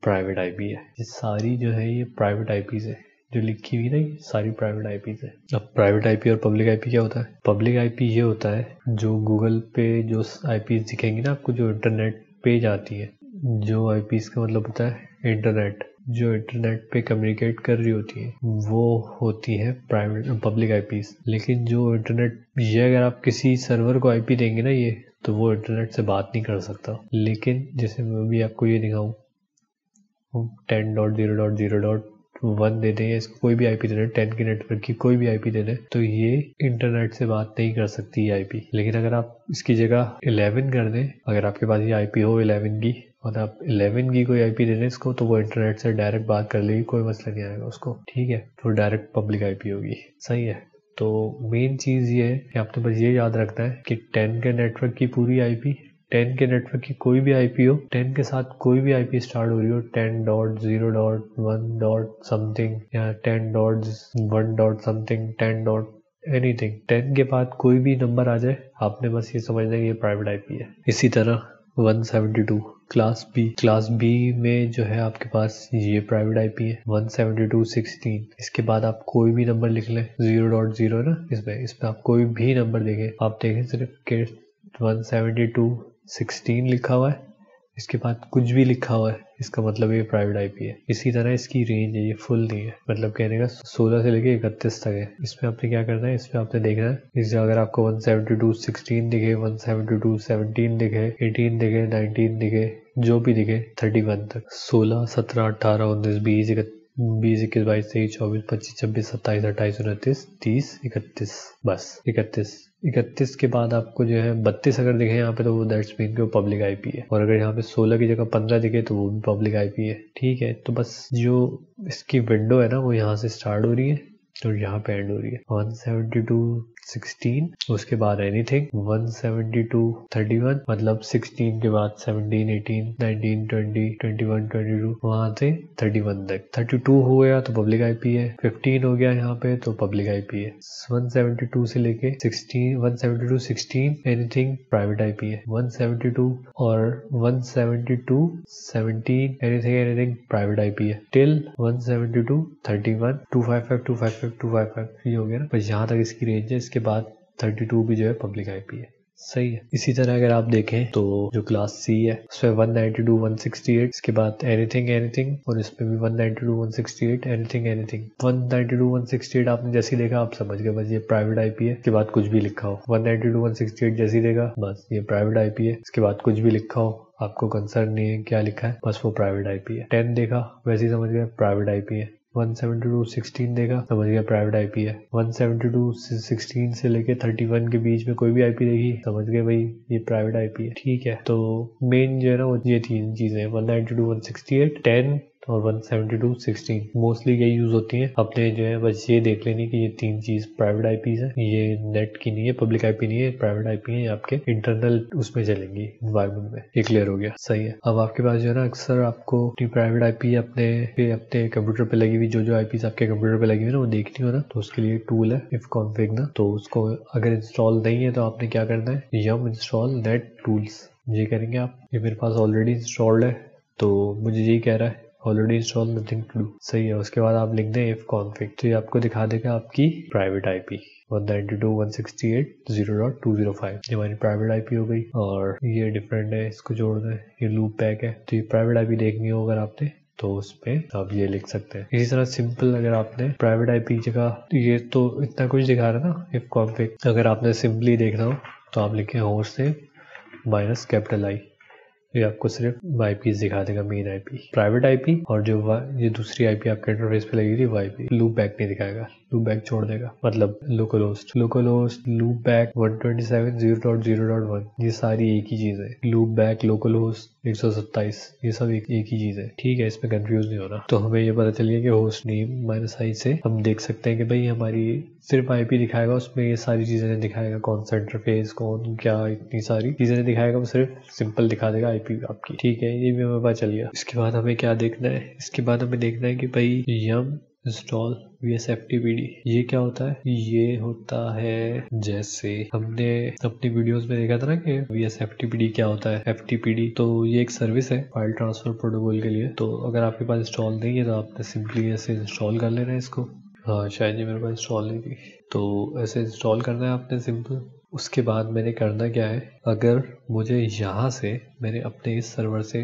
प्राइवेट आईपी है। ये सारी जो है ये प्राइवेट आईपीज है, जो लिखी हुई ना ये सारी प्राइवेट आईपीज है। अब प्राइवेट आईपी और पब्लिक आईपी क्या होता है? पब्लिक आईपी ये होता है जो गूगल पे जो आईपीज दिखेंगी ना आपको, जो इंटरनेट पे जाती है, जो आईपीज का मतलब होता है इंटरनेट, जो इंटरनेट पे कम्युनिकेट कर रही होती है वो होती है प्राइवेट पब्लिक आईपीज। लेकिन जो इंटरनेट ये अगर आप किसी सर्वर को आईपी देंगे ना ये, तो वो इंटरनेट से बात नहीं कर सकता। लेकिन जैसे मैं भी आपको ये दिखाऊं 10.0.0.1 दे दें, इसको कोई भी आईपी दे दें, 10 के नेटवर्क की कोई भी आईपी दे दें, तो ये इंटरनेट से बात नहीं कर सकती ये आईपी। लेकिन अगर आप इसकी जगह 11 कर दें, अगर आपके पास ये आईपी हो 11 की और आप 11 की कोई आईपी दे दें इसको, तो वो इंटरनेट से डायरेक्ट बात कर लेगी, कोई मसला नहीं आएगा उसको, ठीक है। तो डायरेक्ट पब्लिक आईपी होगी, सही है। तो मेन चीज़ ये है कि आपने बस ये याद रखना है कि 10 के नेटवर्क की पूरी आईपी, 10 के नेटवर्क की कोई भी आईपी हो, 10 के साथ कोई भी आईपी स्टार्ट हो रही हो, 10.0.1 समथिंग या 10.1 समथिंग, 10 एनीथिंग, 10 के बाद कोई भी नंबर आ जाए, आपने बस ये समझना है ये प्राइवेट आईपी है। इसी तरह 172 क्लास बी में जो है आपके पास ये प्राइवेट आईपी है 172.16। इसके बाद आप कोई भी नंबर लिख लें 0.0 ना, इसमें आप कोई भी नंबर देखें, आप देखें सिर्फ के 172.16 लिखा हुआ है, इसके बाद कुछ भी लिखा हुआ है, इसका मतलब ये प्राइवेट आईपी है। इसी तरह इसकी रेंज है, ये फुल नहीं है, मतलब कहने का 16 से लेके 31 तक है। इसमें आपने क्या करना है, इसमें आपने देखना है, इससे अगर आपको 172.16 दिखे, 172.17 दिखे, 18 दिखे, 19 दिखे, जो भी दिखे 31 तक, 16, 17, 18, 19, 20, 21, 22, 23, 24, 25, 26, 27, 28, 29, 30, 31, बस 31 के बाद आपको जो है 32 अगर दिखे यहाँ पे, तो वो दैट्स मीन कि वो पब्लिक आईपी है। और अगर यहाँ पे 16 की जगह 15 दिखे तो वो भी पब्लिक आईपी है, ठीक है। तो बस जो इसकी विंडो है ना वो यहाँ से स्टार्ट हो रही है और यहाँ पे एंड हो रही है 172.16, उसके बाद एनीथिंग 172.31, मतलब 16 के बाद 17, 18, 19, 20, 21, 22, वहां से 31 तक। 32 हो गया तो पब्लिक आईपी है, 15 हो गया यहाँ पे तो पब्लिक आईपी है, 172 से लेके 16, 172.16 एनीथिंग प्राइवेट आईपी है, 172 और 172.17 एनीथिंग प्राइवेट आईपी है, टिल 172.31, 255 ये हो गया ना, बस यहाँ तक इसकी रेंज है। इसके बाद 32 भी जो है पब्लिक आईपी है, सही है। इसी तरह अगर आप देखें तो जो क्लास सी है उसमें 192.168, इसके बाद एनीथिंग, और इसमें भी 192.168 एनीथिंग। 192.168 आपने जैसे ही देखा आप समझ गए बस ये प्राइवेट आईपी है, इसके बाद कुछ भी लिखा हो। 192.168 जैसे ही देखा बस ये प्राइवेट आईपी है, इसके बाद कुछ भी लिखा हो आपको कंसर्न नहीं है क्या लिखा है, बस वो प्राइवेट आईपी है। 10 देखा वैसे ही समझ गया प्राइवेट आईपी है। 172.16 देगा समझ गया प्राइवेट आईपी है। 172.16 से लेके 31 के बीच में कोई भी आईपी देखी समझ गए भाई ये प्राइवेट आईपी है, ठीक है। तो मेन जो है ना वो ये तीन चीजें 192.168, 10 और 172.16 मोस्टली यही यूज होती हैं। अपने जो है बस ये देख लेनी कि ये तीन चीज प्राइवेट आईपीज है, ये नेट की नहीं है, पब्लिक आईपी नहीं है, प्राइवेट आईपी है, आपके इंटरनल उसमें चलेंगी एनवायरमेंट में। ये क्लियर हो गया, सही है। अब आपके पास जो है ना अक्सर आपको अपनी प्राइवेट आईपी अपने कंप्यूटर पे लगी हुई जो आईपीज आपके कंप्यूटर पे लगी हुई ना वो देखनी हो ना, तो उसके लिए टूल है ifconfig ना, तो उसको अगर इंस्टॉल नहीं है तो आपने क्या करना है yum install net tools, ये करेंगे आप। ये मेरे पास ऑलरेडी इंस्टॉल्ड है तो मुझे यही कह रहा है already install nothing to do, सही है। उसके बाद आप लिख दें ifconfig, तो ये आपको दिखा देगा आपकी प्राइवेट आईपी 192.168.0.205, ये हमारी प्राइवेट आईपी हो गई। और ये डिफरेंट है, इसको जोड़ दें, ये लूप बैक है। तो ये प्राइवेट आईपी देखनी हो अगर आपने तो उस पे आप ये लिख सकते हैं। इसी तरह सिंपल अगर आपने प्राइवेट आईपी जगह, ये तो इतना कुछ दिखा रहा है ना ifconfig, अगर आपने सिंपली देखना हो तो आप लिखें होस्ट से -I, ये आपको सिर्फ आईपी दिखा देगा, मेन आईपी प्राइवेट आईपी, और जो ये दूसरी आईपी आपके इंटरफेस पे लगी थी वो आईपी लूप बैक नहीं दिखाएगा। लूप बैक छोड़ देगा, मतलब लोकल होस्ट लूप बैक 127.0.0.1 ये सारी एक ही चीज है। लूप बैक लोकल होस्ट 127 ये सब एक ही चीज है, ठीक है, इसमें कंफ्यूज नहीं होना। तो हमें ये पता चल गया कि होस्ट नेम -i से हम देख सकते हैं कि भाई हमारी सिर्फ IP दिखाएगा, उसमें ये सारी चीजें नहीं दिखाएगा, कौन सा इंटरफेस कौन क्या इतनी सारी चीजें नहीं दिखाएगा, वो सिर्फ सिंपल दिखा देगा IP आपकी, ठीक है, ये भी हमें पता चल गया। इसके बाद हमें क्या देखना है, इसके बाद हमें देखना है कि भाई yum इंस्टॉल vsftpd ये क्या होता है। ये होता है जैसे हमने अपनी वीडियोस में देखा था ना कि vsftpd क्या होता है। ftpd तो ये एक सर्विस है फाइल ट्रांसफर प्रोटोकॉल के लिए। तो अगर आपके पास इंस्टॉल नहीं है तो आपने सिंपली ऐसे इंस्टॉल कर लेना है इसको। हाँ शायद ये मेरे पास इंस्टॉल नहीं थी, तो ऐसे इंस्टॉल करना है आपने सिंपल। उसके बाद मैंने करना क्या है, अगर मुझे यहाँ से मैंने अपने इस सर्वर से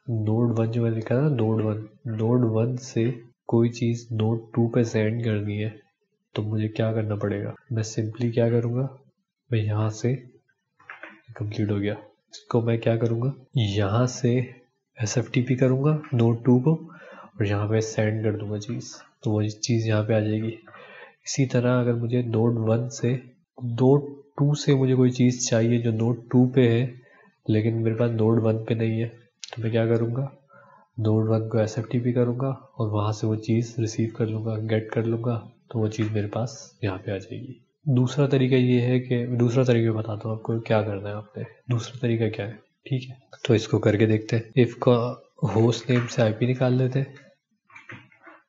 नोड 1 जो मैंने लिखा था नोड 1 से कोई चीज़ नोड 2 पे सेंड करनी है तो मुझे क्या करना पड़ेगा। मैं सिंपली क्या करूँगा, मैं यहाँ से कंप्लीट हो गया, इसको मैं क्या करूँगा, यहाँ से SFTP करूँगा नोड 2 को और यहाँ पे सेंड कर दूँगा चीज़, तो वो चीज़ यहाँ पे आ जाएगी। इसी तरह अगर मुझे नोड 1 से नोड 2 से मुझे कोई चीज़ चाहिए जो नोड 2 पे है लेकिन मेरे पास नोड 1 पे नहीं है, तो मैं क्या करूँगा, नोड 1 को SFTP करूँगा और वहाँ से वो चीज़ रिसीव कर लूँगा, गेट कर लूँगा, तो वो चीज़ मेरे पास यहाँ पे आ जाएगी। दूसरा तरीका ये है कि दूसरा तरीका बताता हूँ आपको क्या करना है आपने। दूसरा तरीका क्या है, ठीक है, तो इसको करके देखते हैं। इफ़ का होस्ट नेम से IP निकाल लेते हैं,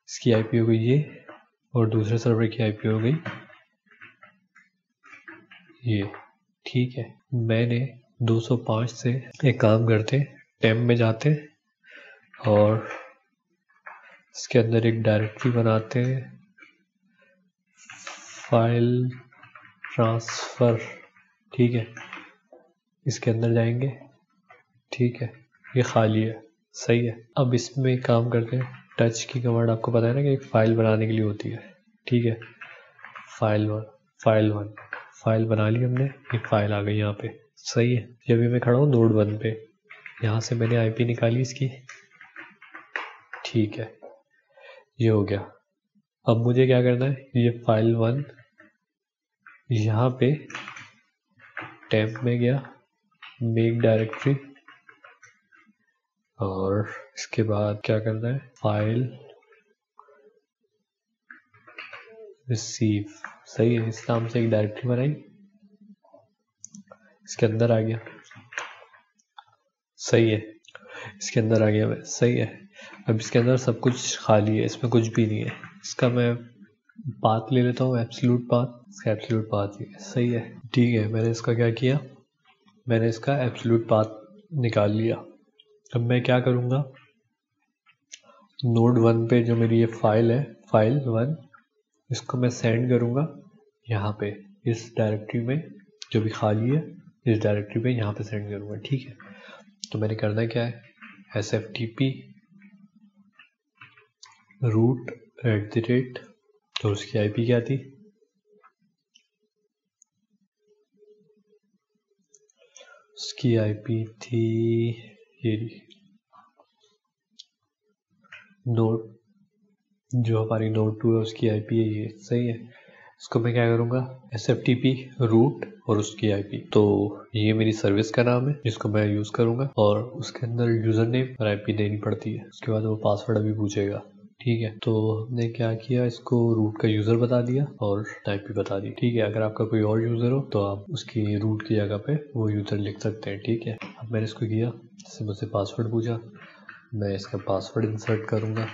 इसकी IP हो गई ये और दूसरे सर्वर की IP हो गई ये, ठीक है। मैंने 205 से एक काम करते, टेम्प में जाते और इसके अंदर एक डायरेक्टरी बनाते हैं फाइल ट्रांसफ़र, ठीक है, इसके अंदर जाएंगे, ठीक है, ये खाली है, सही है। अब इसमें काम करते हैं, टच की कमांड आपको पता है ना कि एक फ़ाइल बनाने के लिए होती है, ठीक है, फाइल बना ली हमने, एक फ़ाइल आ गई यहाँ पे, सही है। जब भी मैं खड़ा हूँ नोड 1 पे, यहाँ से मैंने IP निकाली इसकी, ठीक है, ये हो गया। अब मुझे क्या करना है, ये फाइल 1 यहाँ पे टेम्प में गया, मेक डायरेक्टरी, और इसके बाद क्या करना है, फाइल रिसीव, सही है, इस नाम से एक डायरेक्टरी बनाई, इसके अंदर आ गया, सही है, इसके अंदर आ गया मैं, सही है। अब इसके अंदर सब कुछ खाली है, इसमें कुछ भी नहीं है। इसका मैं पाथ ले लेता हूँ, एब्सोल्यूट पाथ, इसका एब्सोल्यूट पाथ ही है, सही है, ठीक है। मैंने इसका क्या किया, मैंने इसका एब्सोल्यूट पाथ निकाल लिया। अब मैं क्या करूँगा, नोड 1 पे जो मेरी ये फाइल है, फाइल 1, इसको मैं सेंड करूँगा यहाँ पे इस डायरेक्टरी में जो भी खाली है, इस डायरेक्टरी पे यहाँ पे सेंड करूँगा, ठीक है। तो मैंने करना क्या है, SFTP रूट @ तो उसकी IP क्या थी, उसकी IP थी ये नोड, जो हमारी नोड 2 है उसकी IP है ये, सही है। इसको मैं क्या करूँगा, SFTP रूट और उसकी IP, तो ये मेरी सर्विस का नाम है जिसको मैं यूज़ करूँगा और उसके अंदर यूज़र नेम और IP देनी पड़ती है। उसके बाद वो पासवर्ड अभी पूछेगा, ठीक है। तो हमने क्या किया, इसको रूट का यूज़र बता दिया और IP बता दी, ठीक है। अगर आपका कोई और यूज़र हो तो आप उसकी रूट की जगह पे वो यूज़र लिख सकते हैं, ठीक है। अब मैंने इसको किया, इससे मुझसे पासवर्ड पूछा, मैं इसका पासवर्ड इंसर्ट करूँगा,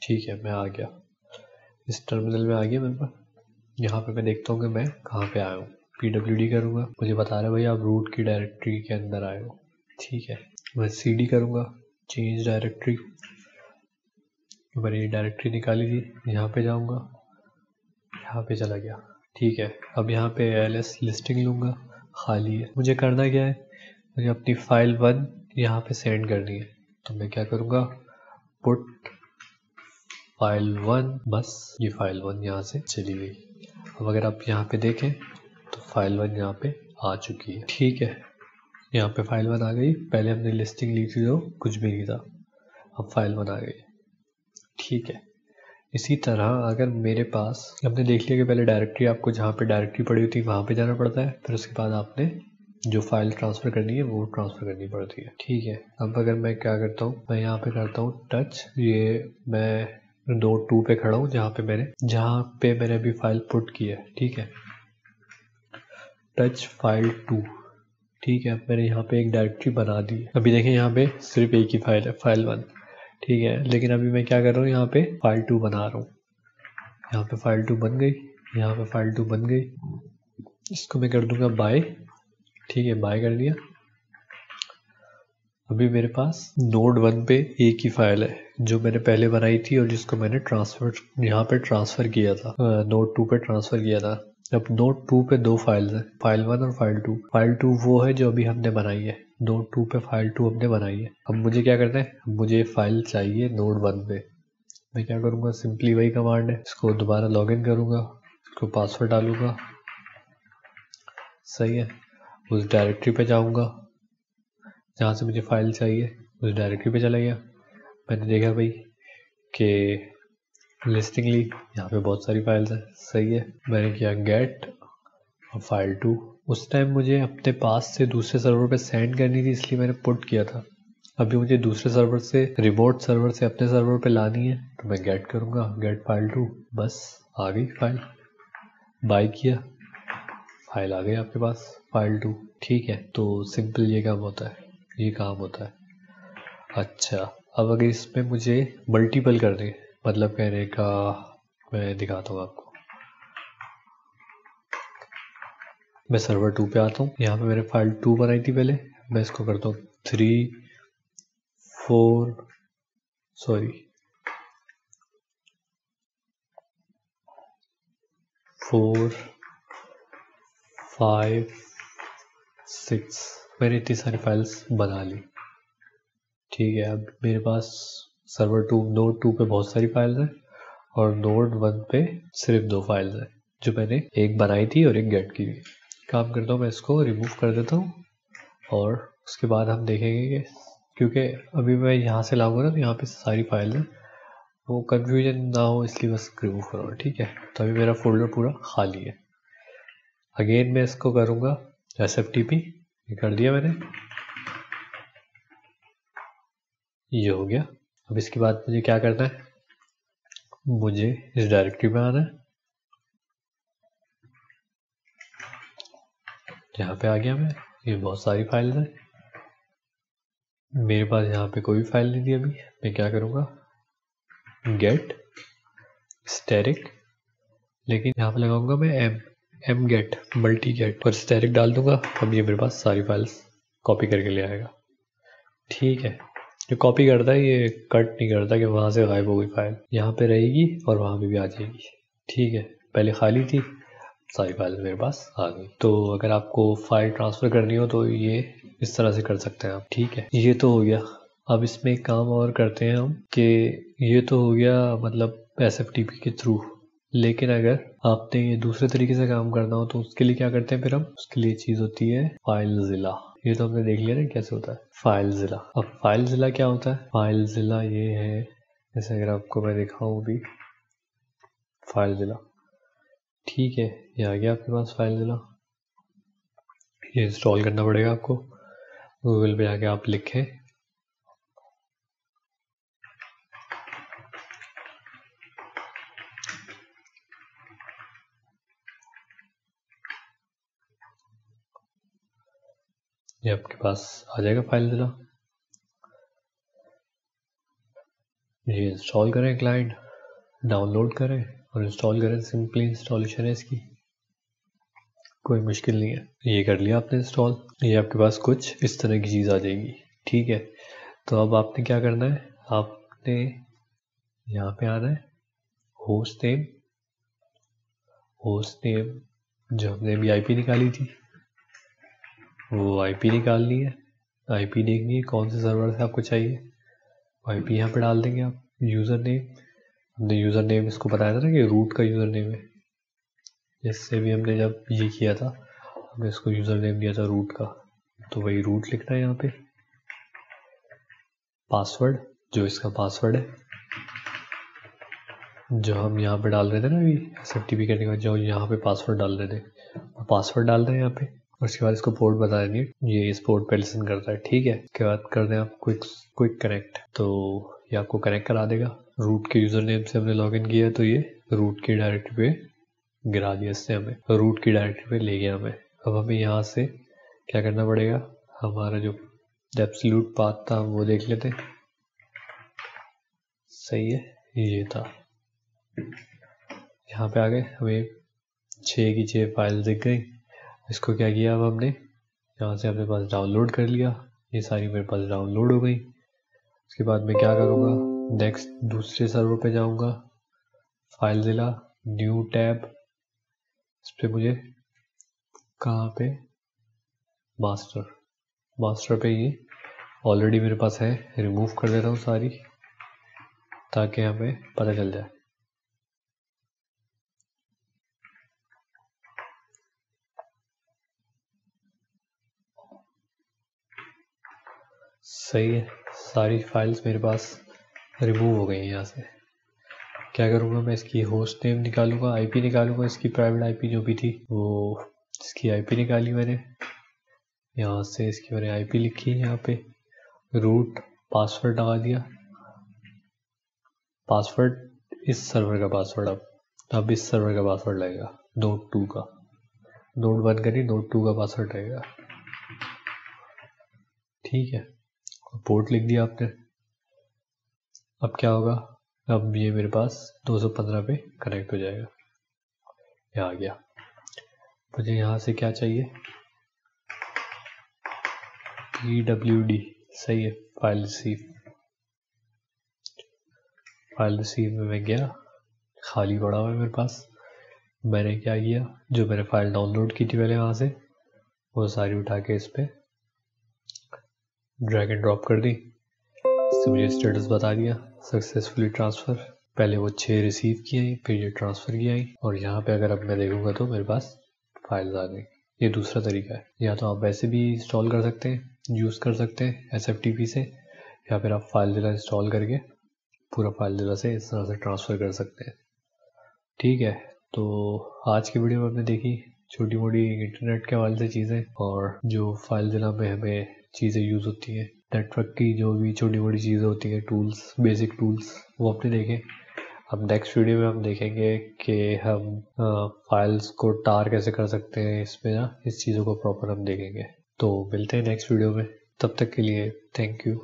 ठीक है, मैं आ गया, इस टर्मिनल में आ गया मेरे पास। यहाँ पे मैं देखता हूँ कि मैं कहाँ पे आया हूँ, PWD करूँगा, मुझे बता रहा है भाई आप रूट की डायरेक्टरी के अंदर आए हो, ठीक है। मैं CD करूँगा, चेंज डायरेक्टरी, मैंने ये डायरेक्टरी निकाली थी, यहाँ पे जाऊँगा, यहाँ पे चला गया, ठीक है। अब यहाँ पे LS लिस्टिंग लूँगा, खाली है। मुझे करना क्या है, मुझे अपनी फाइल 1 यहाँ पे सेंड करनी है, तो मैं क्या करूँगा, पुट फाइल 1, बस ये फाइल 1 यहाँ से चली गई। अब अगर आप यहाँ पे देखें तो फाइल 1 यहाँ पे आ चुकी है, ठीक है। यहाँ पे फाइल 1 आ गई, पहले हमने लिस्टिंग ली थी तो कुछ भी नहीं था, अब फाइल 1 आ गई, ठीक है। इसी तरह अगर मेरे पास, हमने देख लिया कि पहले डायरेक्टरी, आपको जहाँ पे डायरेक्टरी पड़ी होती है वहाँ पे जाना पड़ता है, फिर उसके बाद आपने जो फाइल ट्रांसफ़र करनी है वो ट्रांसफ़र करनी पड़ती है। ठीक है, अब अगर मैं क्या करता हूँ, मैं यहाँ पे करता हूँ टच, ये मैं नोड 2 पे खड़ा हूँ जहाँ पे मैंने अभी फाइल पुट की है। ठीक है, टच फाइल 2। ठीक है, अब मैंने यहाँ पे एक डायरेक्टरी बना दी है। अभी देखें यहाँ पे सिर्फ एक ही फाइल है, फाइल 1। ठीक है, लेकिन अभी मैं क्या कर रहा हूँ, यहाँ पे फाइल 2 बना रहा हूँ। यहाँ पे फाइल 2 बन गई, यहाँ पे फाइल 2 बन गई। इसको मैं कर दूंगा बाय। ठीक है, बाय कर दिया। अभी मेरे पास नोड 1 पे एक ही फाइल है जो मैंने पहले बनाई थी और जिसको मैंने यहाँ पे ट्रांसफ़र किया था, नोड 2 पे ट्रांसफ़र किया था। अब नोड 2 पे दो फाइल्स हैं, फाइल 1 और फाइल 2। फाइल 2 वो है जो अभी हमने बनाई है, नोड 2 पे फाइल 2 हमने बनाई है। अब मुझे क्या करना है, मुझे फाइल चाहिए नोड 1 पे। मैं क्या करूँगा, सिंपली वही कमांड है, इसको दोबारा लॉगिन करूँगा, इसको पासवर्ड डालूँगा। सही है, उस डायरेक्टरी पे जाऊँगा जहाँ से मुझे फाइल चाहिए, उस डायरेक्टरी पे चला गया। मैंने देखा भाई कि लिस्टिंग ली, यहाँ पे बहुत सारी फाइल्स हैं। सही है, मैंने किया गेट और फाइल 2। उस टाइम मुझे अपने पास से दूसरे सर्वर पे सेंड करनी थी, इसलिए मैंने पुट किया था। अभी मुझे दूसरे सर्वर से, रिमोट सर्वर से अपने सर्वर पे लानी है, तो मैं गेट करूँगा, गेट फाइल 2। बस आ गई फाइल, बाय किया, फाइल आ गई आपके पास, फाइल 2। ठीक है, तो सिंपल ये काम होता है, ये काम होता है। अच्छा, अब अगर इसमें मुझे मल्टीपल करने, मतलब कहने का, मैं दिखाता हूँ आपको। मैं सर्वर 2 पे आता हूँ, यहाँ पे मैंने फाइल 2 बनाई थी पहले, मैं इसको करता हूँ 3 4 5 6। मैंने इतनी सारी फाइल्स बना ली। ठीक है, अब मेरे पास सर्वर 2, नोड 2 पे बहुत सारी फाइल्स हैं और नोड 1 पे सिर्फ 2 फाइल्स हैं जो मैंने एक बनाई थी और एक गेट की थी। काम करता हूँ, मैं इसको रिमूव कर देता हूँ और उसके बाद हम देखेंगे कि, क्योंकि अभी मैं यहाँ से लाऊंगा ना तो यहाँ पे सारी फाइल है, वो कन्फ्यूजन ना हो इसलिए बस रिमूव करो। ठीक है, तो अभी मेरा फोल्डर पूरा खाली है। अगेन मैं इसको करूँगा SFTP, ये कर दिया मैंने, ये हो गया। अब इसके बाद मुझे क्या करना है, मुझे इस डायरेक्टरी में आना है, यहाँ पे आ गया मैं। ये बहुत सारी फाइल्स हैं, मेरे पास यहाँ पे कोई फाइल नहीं थी अभी। मैं क्या करूँगा, गेट स्टैटिक, लेकिन यहाँ पे लगाऊंगा मैं एम गेट मल्टी गेट और स्टैटिक डाल दूंगा। अब ये मेरे पास सारी फाइल्स कॉपी करके ले आएगा। ठीक है, जो कॉपी करता है ये कट नहीं करता कि वहाँ से गायब हो गई फाइल, यहाँ पे रहेगी और वहाँ पे भी आ जाएगी। ठीक है, पहले खाली थी, सारी फाइल मेरे पास आ गई। तो अगर आपको फाइल ट्रांसफ़र करनी हो तो ये इस तरह से कर सकते हैं आप। ठीक है, ये तो हो गया। अब इसमें एक काम और करते हैं हम कि ये तो हो गया मतलब SFTP के थ्रू, लेकिन अगर आपने ये दूसरे तरीके से काम करना हो तो उसके लिए क्या करते हैं फिर हम, उसके लिए चीज़ होती है फाइलज़िला। ये तो हमने देख लिया ना कैसे होता है फाइलज़िला। अब फाइलज़िला क्या होता है, फाइलज़िला ये है, जैसे अगर आपको मैं दिखाऊँ भी फाइलज़िला। ठीक है, ये आ गया आपके पास फाइलज़िला। ये इंस्टॉल करना पड़ेगा आपको, गूगल पे जाके आप लिखें ये आपके पास आ जाएगा फाइलज़िला। ये इंस्टॉल करें, क्लाइंट डाउनलोड करें और इंस्टॉल करें। सिंपली इंस्टॉलेशन है इसकी, कोई मुश्किल नहीं है। ये कर लिया आपने इंस्टॉल, ये आपके पास कुछ इस तरह की चीज़ आ जाएगी। ठीक है, तो अब आपने क्या करना है, आपने यहाँ पे आना है, होस्ट नेम जो हमने अभी IP निकाली थी वो IP निकालनी है, IP देखनी है कौन से सर्वर से आपको चाहिए, IP यहाँ पे डाल देंगे आप। यूज़र नेम, हमने यूज़र नेम इसको बताया था ना कि रूट का यूज़र नेम है, जिससे भी हमने जब ये किया था हमने इसको यूज़र नेम दिया था रूट का, तो वही रूट लिखना है यहाँ पे। पासवर्ड, जो इसका पासवर्ड है जो हम यहाँ पे डाल रहे थे ना अभी SFTP करने के बाद, जो यहाँ पे पासवर्ड डाल रहे थे, वो पासवर्ड डाल रहे हैं यहाँ पे। उसके बाद इसको पोर्ट बता देंगे, ये इस पोर्ट पे लिसन करता है, ठीक है। उसके बाद कर दें आप क्विक कनेक्ट, तो ये आपको कनेक्ट करा देगा। रूट के यूज़र नेम से हमने लॉगिन किया है, तो ये रूट की डायरेक्टरी पे गिरा दिया, इससे हमें रूट की डायरेक्टरी पे ले गया हमें। अब हमें यहाँ से क्या करना पड़ेगा, हमारा जो एब्सोल्यूट पाथ था वो देख लेते हैं। सही है, ये था। यहाँ पे आ गए, हमें 6 की 6 फाइल दिख गई। इसको क्या किया, अब हमने यहाँ से अपने पास डाउनलोड कर लिया, ये सारी मेरे पास डाउनलोड हो गई। उसके बाद मैं क्या करूँगा, नेक्स्ट दूसरे सर्वर पे जाऊँगा, फाइल जिला, न्यू टैब, इस पर मुझे कहाँ पे, मास्टर पे ये ऑलरेडी मेरे पास है, रिमूव कर देता हूँ सारी, ताकि हमें पता चल जाए। सही है, सारी फाइल्स मेरे पास रिमूव हो गई हैं। यहाँ से क्या करूँगा, मैं इसकी होस्ट नेम निकालूंगा, आईपी निकालूंगा, इसकी प्राइवेट आईपी जो भी थी वो, इसकी आईपी निकाली मैंने। यहाँ से इसकी मैंने आईपी लिखी, यहाँ पे रूट, पासवर्ड लगा दिया, पासवर्ड इस सर्वर का पासवर्ड, अब इस सर्वर का पासवर्ड लगेगा नोड 2 का, नोड 1 का नहीं, नोड 2 का पासवर्ड लगेगा, ठीक है। पोर्ट लिख दिया आपने। अब क्या होगा, अब ये मेरे पास 215 पे कनेक्ट हो जाएगा, ये आ गया। मुझे यहाँ से क्या चाहिए, PWD, सही है, फाइल रिसीव में मैं गया, खाली पड़ा हुआ है मेरे पास। मैंने क्या किया, जो मैंने फाइल डाउनलोड की थी पहले वहाँ से, वो सारी उठा के इस पर ड्रैग एंड ड्रॉप कर दी। इससे मुझे स्टेटस बता दिया, सक्सेसफुली ट्रांसफ़र। पहले वो 6 रिसीव किए, फिर ये ट्रांसफ़र किया, और यहाँ पे अगर अब मैं देखूँगा तो मेरे पास फाइल्स आ गई। ये दूसरा तरीका है, या तो आप वैसे भी इंस्टॉल कर सकते हैं, यूज़ कर सकते हैं SFTP से, या फिर आप फाइलज़िला इंस्टॉल करके पूरा फाइलज़िला से इस तरह से ट्रांसफ़र कर सकते हैं, ठीक है। तो आज की वीडियो में हमने देखी छोटी मोटी इंटरनेट के हवाले से चीज़ें, और जो फाइलज़िला में हमें चीज़ें यूज़ होती हैं, नेटवर्क की जो भी छोटी मोटी चीज़ें होती हैं, टूल्स, बेसिक टूल्स, वो अपने देखें। अब नेक्स्ट वीडियो में हम देखेंगे कि हम फाइल्स को टार कैसे कर सकते हैं, इसमें ना इस चीज़ों को प्रॉपर हम देखेंगे। तो मिलते हैं नेक्स्ट वीडियो में, तब तक के लिए थैंक यू।